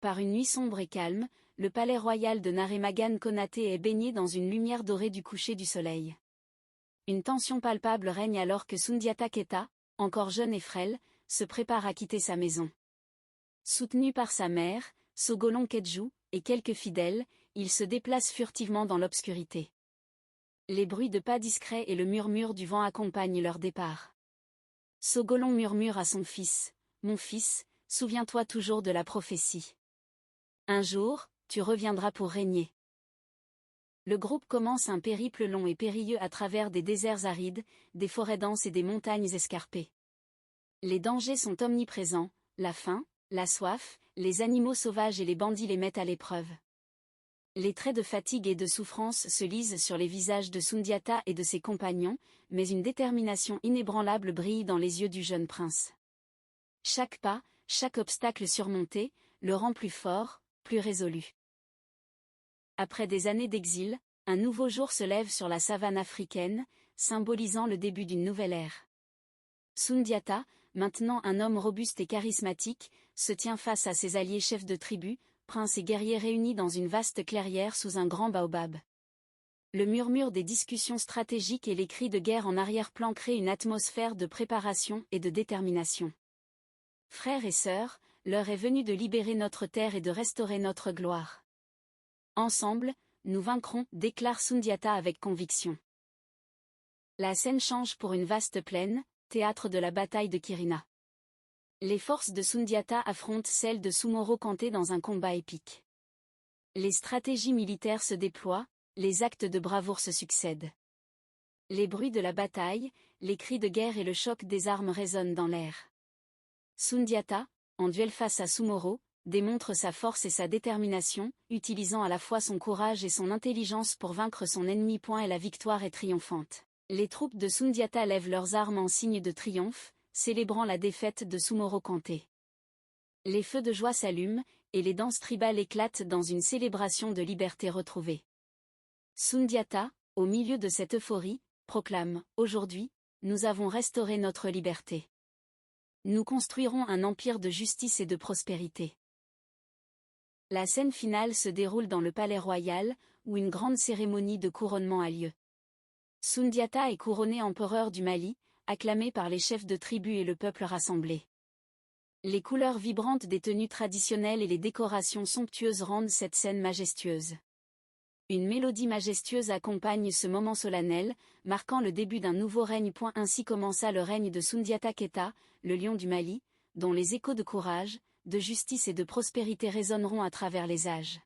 Par une nuit sombre et calme, le palais royal de Naremagan Konaté est baigné dans une lumière dorée du coucher du soleil. Une tension palpable règne alors que Sundiata Keita, encore jeune et frêle, se prépare à quitter sa maison. Soutenu par sa mère, Sogolon Kedju, et quelques fidèles, il se déplace furtivement dans l'obscurité. Les bruits de pas discrets et le murmure du vent accompagnent leur départ. Sogolon murmure à son fils, « Mon fils, souviens-toi toujours de la prophétie. Un jour, tu reviendras pour régner. » Le groupe commence un périple long et périlleux à travers des déserts arides, des forêts denses et des montagnes escarpées. Les dangers sont omniprésents, la faim, la soif, les animaux sauvages et les bandits les mettent à l'épreuve. Les traits de fatigue et de souffrance se lisent sur les visages de Sundiata et de ses compagnons, mais une détermination inébranlable brille dans les yeux du jeune prince. Chaque pas, chaque obstacle surmonté, le rend plus fort, plus résolu. Après des années d'exil, un nouveau jour se lève sur la savane africaine, symbolisant le début d'une nouvelle ère. Sundiata, maintenant un homme robuste et charismatique, se tient face à ses alliés chefs de tribu, princes et guerriers réunis dans une vaste clairière sous un grand baobab. Le murmure des discussions stratégiques et les cris de guerre en arrière-plan créent une atmosphère de préparation et de détermination. Frères et sœurs, l'heure est venue de libérer notre terre et de restaurer notre gloire. Ensemble, nous vaincrons, déclare Sundiata avec conviction. La scène change pour une vaste plaine, théâtre de la bataille de Kirina. Les forces de Sundiata affrontent celles de Sumoro Kanté dans un combat épique. Les stratégies militaires se déploient, les actes de bravoure se succèdent. Les bruits de la bataille, les cris de guerre et le choc des armes résonnent dans l'air. Sundiata, en duel face à Sumoro, démontre sa force et sa détermination, utilisant à la fois son courage et son intelligence pour vaincre son ennemi. Et la victoire est triomphante. Les troupes de Sundiata lèvent leurs armes en signe de triomphe, célébrant la défaite de Sumoro Kanté. Les feux de joie s'allument, et les danses tribales éclatent dans une célébration de liberté retrouvée. Sundiata, au milieu de cette euphorie, proclame « Aujourd'hui, nous avons restauré notre liberté. Nous construirons un empire de justice et de prospérité. » La scène finale se déroule dans le palais royal, où une grande cérémonie de couronnement a lieu. Sundiata est couronné empereur du Mali, acclamé par les chefs de tribu et le peuple rassemblé. Les couleurs vibrantes des tenues traditionnelles et les décorations somptueuses rendent cette scène majestueuse. Une mélodie majestueuse accompagne ce moment solennel, marquant le début d'un nouveau règne. Ainsi commença le règne de Sundiata Keita, le lion du Mali, dont les échos de courage, de justice et de prospérité résonneront à travers les âges.